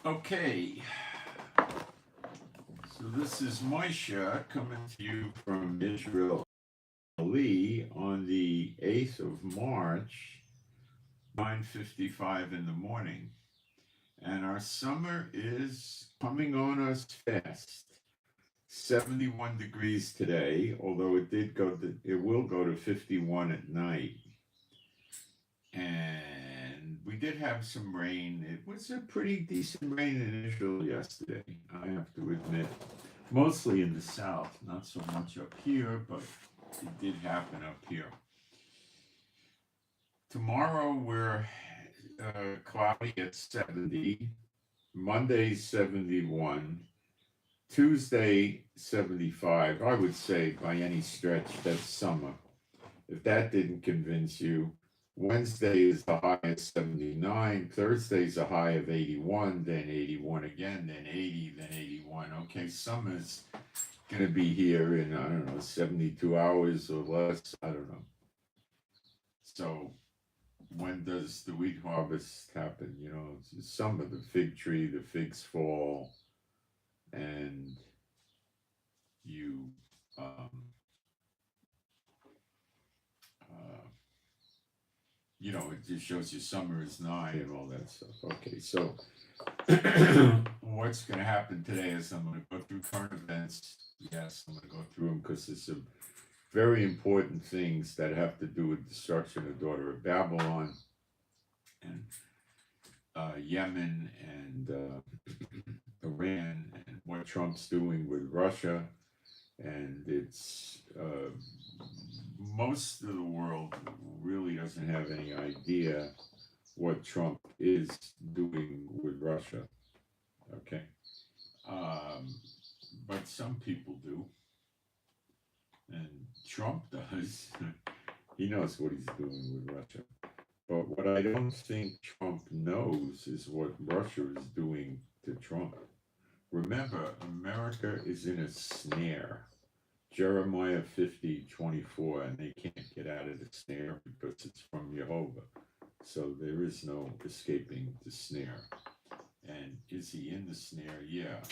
Okay, so this is Moshe coming to you from Israel, Galilee, on the 8th of March, 9:55 in the morning. And our summer is coming on us fast. 71 degrees today, although it will go to 51 at night. And we did have some rain. It was a pretty decent rain in Israel yesterday, I have to admit. Mostly in the south, not so much up here, but it did happen up here. Tomorrow we're cloudy at 70, Monday 71, Tuesday 75. I would say by any stretch that's summer. If that didn't convince you, Wednesday is the high of 79, Thursday's a high of 81, then 81 again, then 80, then 81. Okay, summer's going to be here in, I don't know, 72 hours or less. I don't know. So when does the wheat harvest happen? You know, it's summer, the fig tree, the figs fall, and you, uh, you know, it just shows you summer is nigh and all that stuff. Okay, so what's going to happen today is I'm going to go through current events. Yes, I'm going to go through them because there's some very important things that have to do with destruction of the daughter of Babylon and Yemen and Iran and what Trump's doing with Russia. And it's most of the world really doesn't have any idea what Trump is doing with Russia. Okay. But some people do. And Trump does. He knows what he's doing with Russia. But what I don't think Trump knows is what Russia is doing to Trump. Remember, America is in a snare. Jeremiah 50:24, and they can't get out of the snare because it's from Jehovah. So there is no escaping the snare. And is he in the snare? Yeah.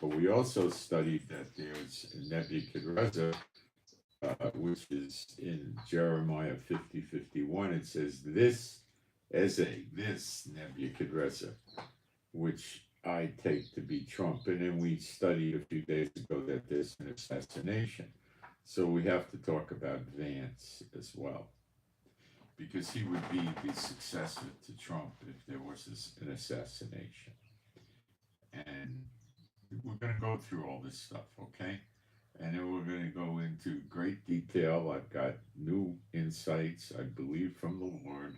But we also studied that there's Nebuchadnezzar, which is in Jeremiah 50:51. It says, this Nebuchadnezzar, which I take to be Trump. And then we studied a few days ago that there's an assassination. So we have to talk about Vance as well, because he would be the successor to Trump if there was an assassination. And we're going to go through all this stuff, okay? And then we're going to go into great detail. I've got new insights, I believe, from the Lord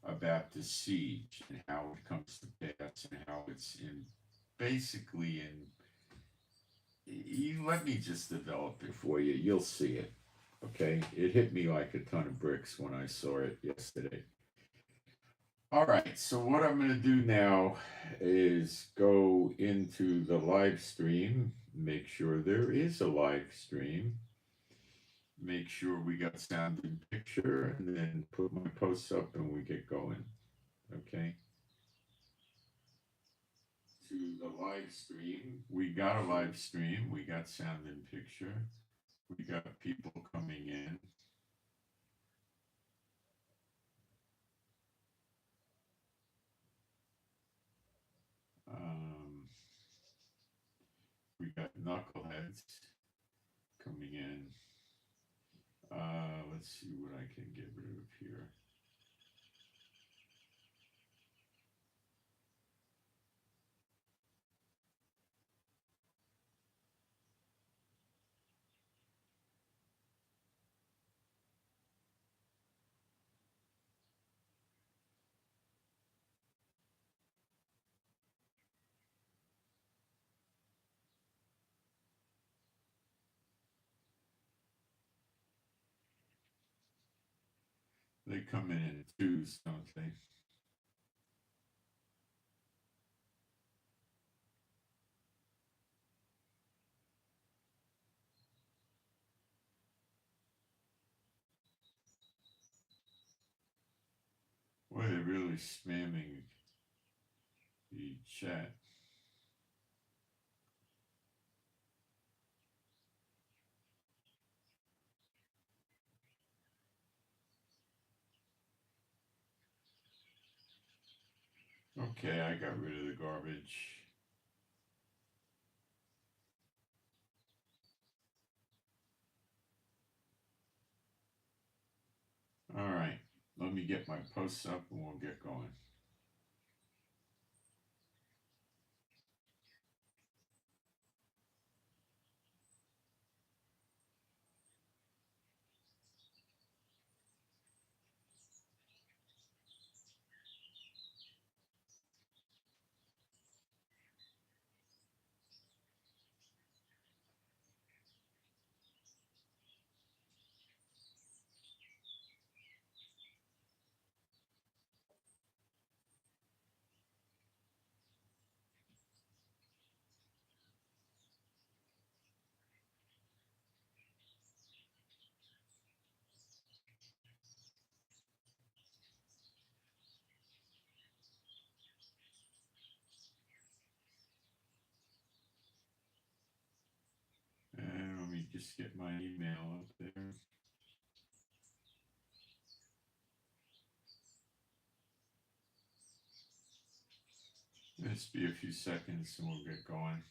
about the siege and how it comes to pass and how it's in basically in. You let me just develop it for you. You'll see it. Okay? It hit me like a ton of bricks when I saw it yesterday. All right, so what I'm going to do now is go into the live stream, make sure there is a live stream, make sure we got sound and picture, and then put my posts up and we get going. Okay? To the live stream. We got a live stream, we got sound and picture, we got people coming in. We got knuckleheads coming in. Let's see what I can get rid of here. They come in twos, don't they? Boy, they're really spamming. the chat. Okay, I got rid of the garbage. All right, let me get my posts up and we'll get going. And let me just get my email up there. Just be a few seconds and we'll get going.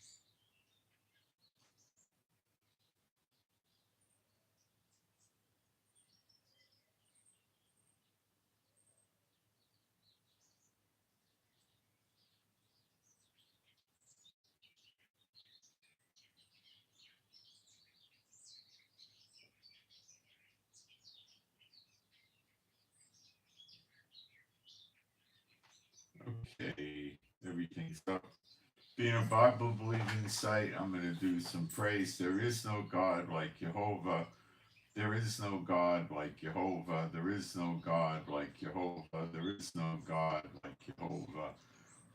Okay, everything's up. Being a Bible believing site, I'm going to do some praise. There is no God like Jehovah. There is no God like Jehovah. There is no God like Jehovah. There is no God like Jehovah.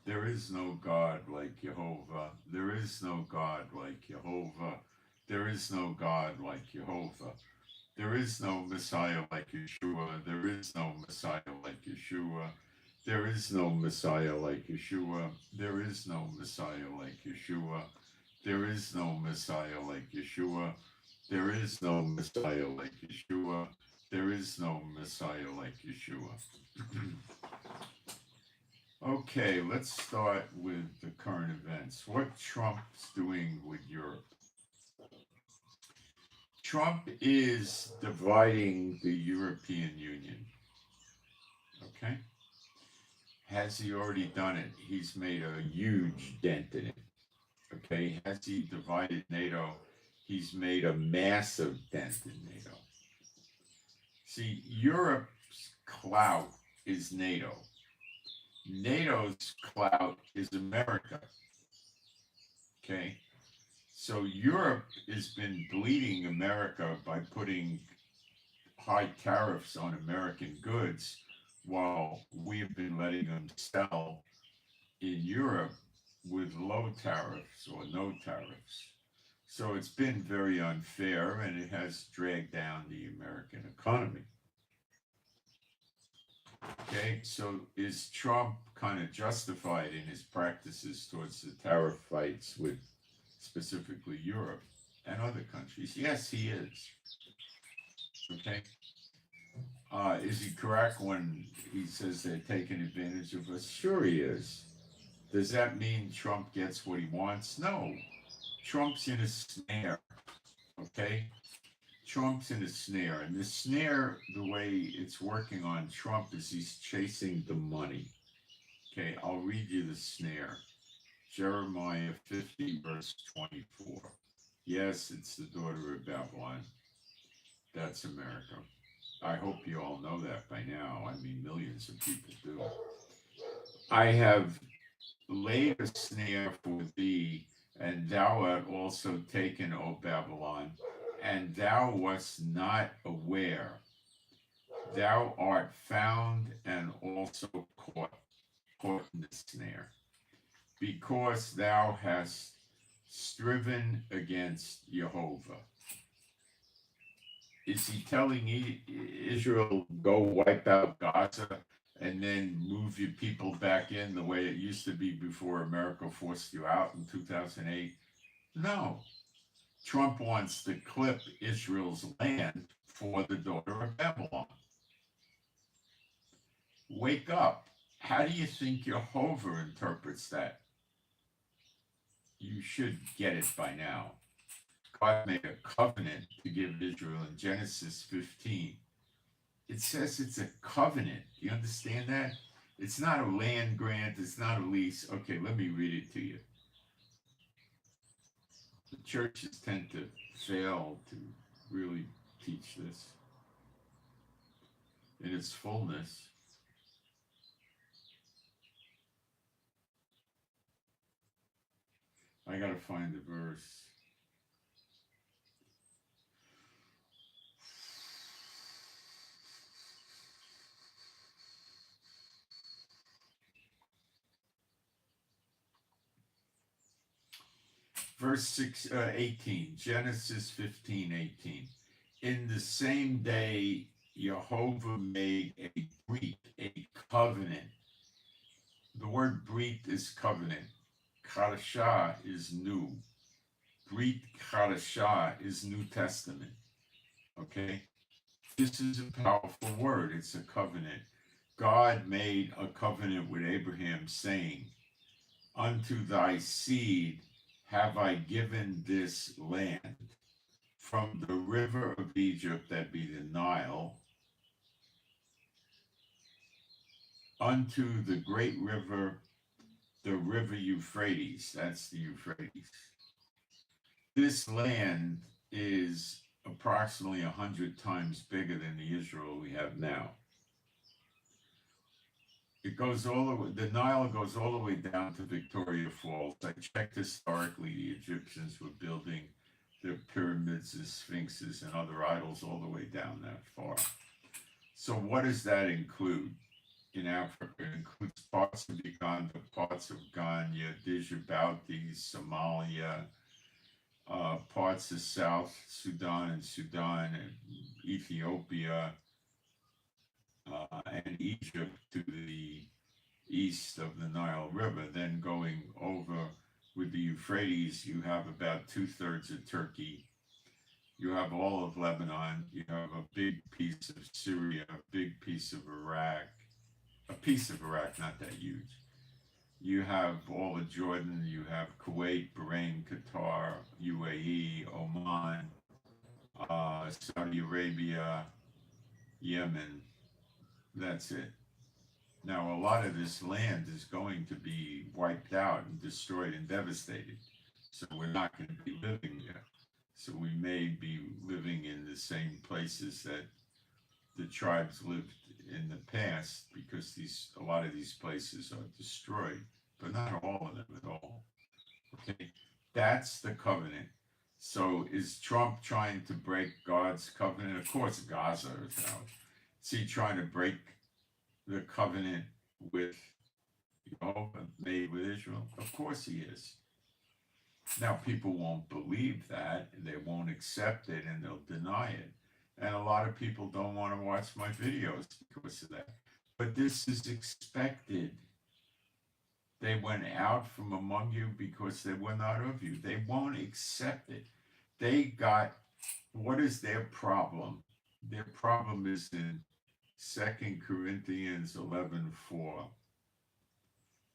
There is no God like Jehovah. There is no God like Jehovah. There is no God like Jehovah. There is no Messiah like Yeshua. There is no Messiah like Yeshua. There is no Messiah like Yeshua. There is no Messiah like Yeshua. There is no Messiah like Yeshua. There is no Messiah like Yeshua. There is no Messiah like Yeshua. Okay, let's start with the current events. What Trump's doing with Europe? Trump is dividing the European Union. Okay? Has he already done it? He's made a huge dent in it. Okay? Has he divided NATO? He's made a massive dent in NATO. See, Europe's clout is NATO. NATO's clout is America. Okay? So Europe has been bleeding America by putting high tariffs on American goods while we've been letting them sell in Europe with low tariffs or no tariffs. So it's been very unfair and it has dragged down the American economy. Okay, so is Trump kind of justified in his practices towards the tariff fights with specifically Europe and other countries? Yes, he is. Okay. Is he correct when he says they're taking advantage of us? Sure, he is. Does that mean Trump gets what he wants? No. Trump's in a snare. Okay? Trump's in a snare. And the snare, the way it's working on Trump is he's chasing the money. Okay, I'll read you the snare. Jeremiah 50, verse 24. Yes, it's the daughter of Babylon. That's America. I hope you all know that by now. I mean, millions of people do. I have laid a snare for thee, and thou art also taken, O Babylon, and thou wast not aware. Thou art found and also caught in the snare, because thou hast striven against Jehovah. Is he telling Israel, go wipe out Gaza and then move your people back in the way it used to be before America forced you out in 2008? No. Trump wants to clip Israel's land for the daughter of Babylon. Wake up. How do you think Jehovah interprets that? You should get it by now. God made a covenant to give Israel in Genesis 15. It says it's a covenant. Do you understand that? It's not a land grant. It's not a lease. Okay, let me read it to you. The churches tend to fail to really teach this in its fullness. I gotta find the verse. Verse 18, Genesis 15:18. In the same day, Jehovah made a brit, a covenant. The word brit is covenant. Chadashah is new. Brit Chadashah is New Testament. Okay? This is a powerful word. It's a covenant. God made a covenant with Abraham, saying, unto thy seed have I given this land, from the river of Egypt, that be the Nile, unto the great river, the river Euphrates. That's the Euphrates. This land is approximately 100 times bigger than the Israel we have now. It goes all the way, the Nile goes all the way down to Victoria Falls. I checked historically, the Egyptians were building their pyramids, the sphinxes, and other idols all the way down that far. So what does that include in Africa? It includes parts of Uganda, parts of Ghana, Djibouti, Somalia, parts of South Sudan and Ethiopia, and Egypt to the east of the Nile River. Then going over with the Euphrates, you have about 2/3 of Turkey. You have all of Lebanon. You have a big piece of Syria, a big piece of Iraq, a piece of Iraq, not that huge. You have all of Jordan. You have Kuwait, Bahrain, Qatar, UAE, Oman, Saudi Arabia, Yemen. That's it. Now, a lot of this land is going to be wiped out and destroyed and devastated. So we're not going to be living there. So we may be living in the same places that the tribes lived in the past, because a lot of these places are destroyed, but not all of them at all. Okay, that's the covenant. So is Trump trying to break God's covenant? Of course, Gaza is out. Is he trying to break the covenant with Jehovah made with Israel? Of course he is. Now, people won't believe that, they won't accept it, and they'll deny it. And a lot of people don't want to watch my videos because of that. But this is expected. They went out from among you because they were not of you. They won't accept it. What is their problem? Their problem is in 2 Corinthians 11:4.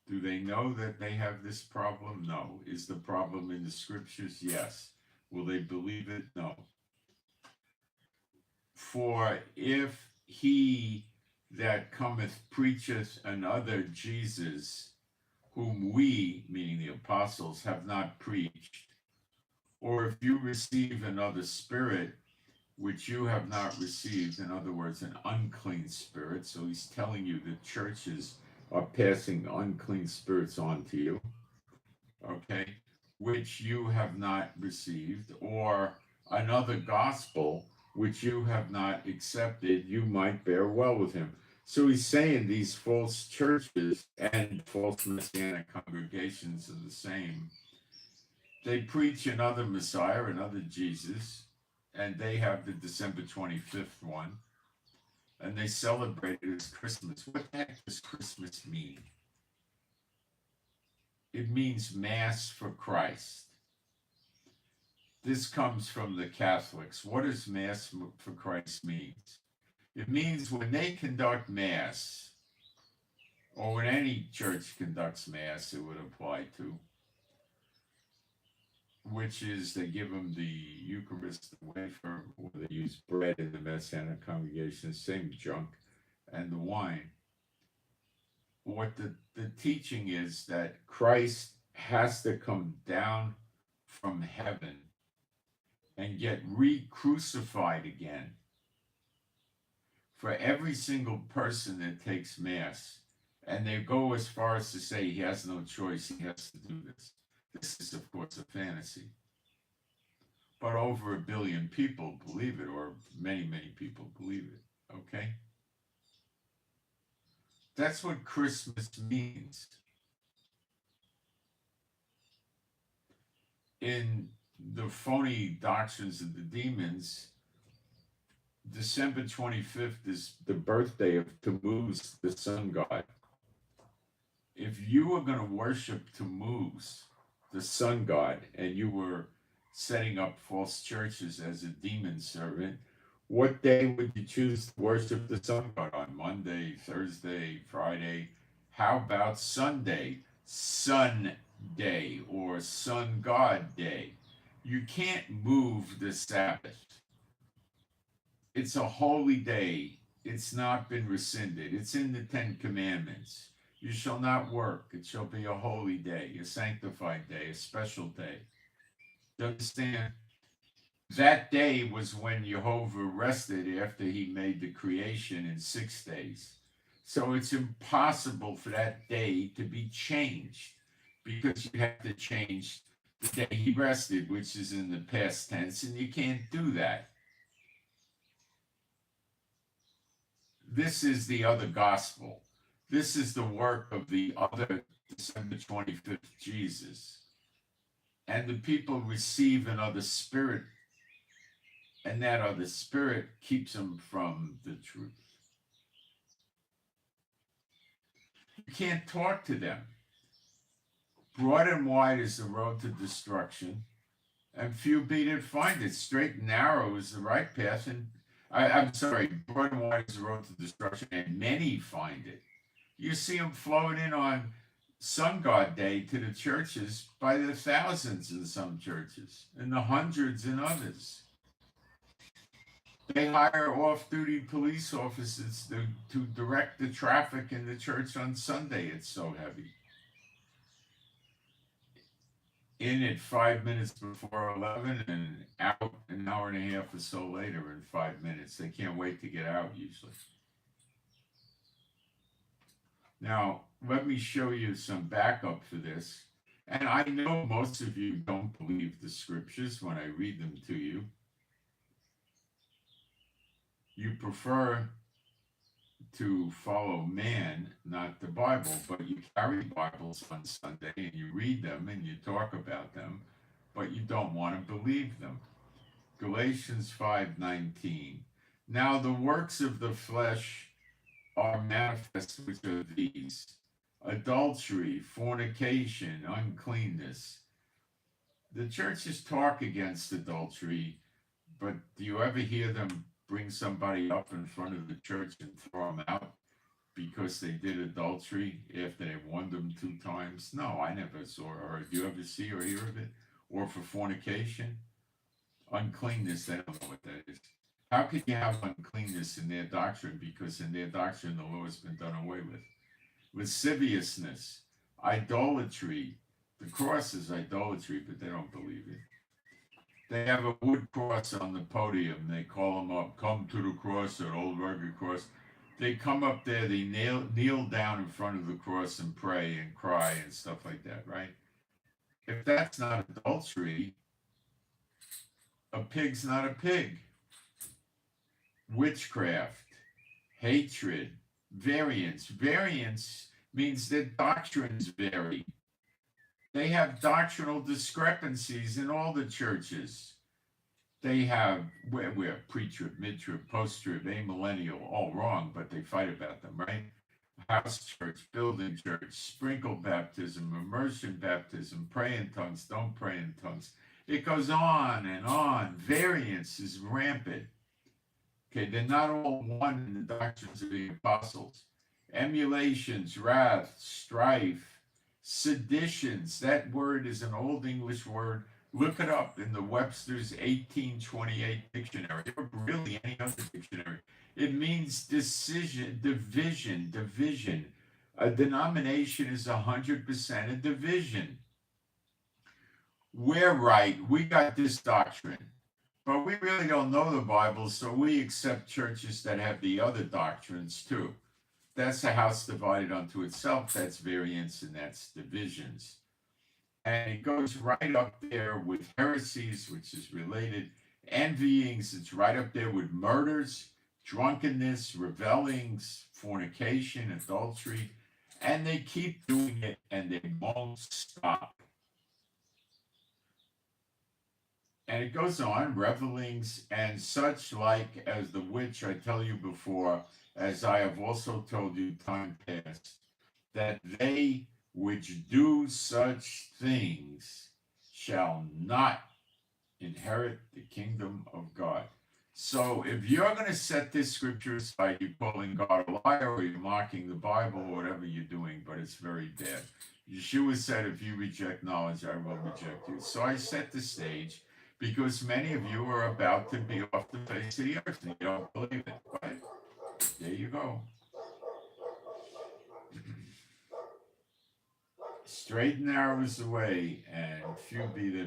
Do they know that they have this problem? No. Is the problem in the scriptures? Yes. Will they believe it? No. For if he that cometh preacheth another Jesus, whom we, meaning the apostles, have not preached, or if you receive another spirit, which you have not received, in other words, an unclean spirit. So he's telling you that churches are passing unclean spirits on to you, okay, which you have not received, or another gospel which you have not accepted, you might bear well with him. So he's saying these false churches and false messianic congregations are the same. They preach another Messiah, another Jesus, and they have the December 25th one. and they celebrate it as Christmas. What the heck does Christmas mean? It means Mass for Christ. This comes from the Catholics. What does Mass for Christ mean? It means when they conduct Mass, or when any church conducts Mass, it would apply to, which is they give them the Eucharist, the wafer, or they use bread in the Messianic congregation, same junk, and the wine. What the teaching is that Christ has to come down from heaven and get re-crucified again for every single person that takes Mass. And they go as far as to say he has no choice, he has to do this. This is, of course, a fantasy. But over 1 billion people believe it, or many, many people believe it, okay? That's what Christmas means. In the phony doctrines of the demons, December 25th is the birthday of Tammuz, the sun god. If you were going to worship Tammuz, the sun god, and you were setting up false churches as a demon servant, what day would you choose to worship the sun god on? Monday, Thursday, Friday? How about Sunday? Sun day or sun god day. You can't move the Sabbath. It's a holy day. It's not been rescinded. It's in the 10 Commandments. You shall not work. It shall be a holy day, a sanctified day, a special day. You understand? That day was when Jehovah rested after he made the creation in 6 days. So it's impossible for that day to be changed because you have to change the day he rested, which is in the past tense, and you can't do that. This is the other gospel. This is the work of the other December 25th Jesus. And the people receive another spirit, and that other spirit keeps them from the truth. You can't talk to them. Broad and wide is the road to destruction, and few be that find it. Straight and narrow is the right path, and broad and wide is the road to destruction, and many find it. You see them flowing in on Sun God Day to the churches by the thousands in some churches, and the hundreds in others. They hire off-duty police officers to direct the traffic in the church on Sunday. It's so heavy. In at 5 minutes before 11 and out an hour and a half or so later in 5 minutes. They can't wait to get out usually. Now, let me show you some backup for this. And I know most of you don't believe the scriptures when I read them to you. You prefer to follow man, not the Bible, but you carry Bibles on Sunday and you read them and you talk about them, but you don't want to believe them. Galatians 5:19. Now the works of the flesh are manifest, which are these: adultery, fornication, uncleanness. The churches talk against adultery, but do you ever hear them bring somebody up in front of the church and throw them out because they did adultery after they warned them 2 times? No, I never saw or heard. Do you ever see or hear of it? Or for fornication? Uncleanness, they don't know what that is. How could you have uncleanness in their doctrine? Because in their doctrine, the law has been done away with. Lasciviousness, idolatry. The cross is idolatry, but they don't believe it. They have a wood cross on the podium. They call them up, come to the cross, that old rugged cross. They come up there, they kneel down in front of the cross and pray and cry and stuff like that, right? If that's not adultery, a pig's not a pig. Witchcraft, hatred, variance. Variance means that doctrines vary. They have doctrinal discrepancies in all the churches. They have, we're pre-trib, mid-trib, post-trib, amillennial, all wrong, but they fight about them, right? House church, building church, sprinkle baptism, immersion baptism, pray in tongues, don't pray in tongues. It goes on and on. Variance is rampant. Okay, they're not all one in the doctrines of the apostles. Emulations, wrath, strife, seditions. That word is an old English word. Look it up in the Webster's 1828 dictionary, or really any other dictionary. It means decision, division. A denomination is 100% a division. We're right. We got this doctrine. But we really don't know the Bible, so we accept churches that have the other doctrines too. That's a house divided unto itself. That's variance and that's divisions. And it goes right up there with heresies, which is related, envyings. It's right up there with murders, drunkenness, revelings, fornication, adultery. And they keep doing it and they won't stop. And it goes on, revelings and such like as the which I tell you before, as I have also told you time past, that they which do such things shall not inherit the kingdom of God. So if you're going to set this scripture aside, you're calling God a liar or you're mocking the Bible or whatever you're doing, but it's very bad. Yeshua said, if you reject knowledge, I will reject you. So I set the stage because many of you are about to be off the face of the earth and you don't believe it. But there you go. Straight and narrow is the way, and few be there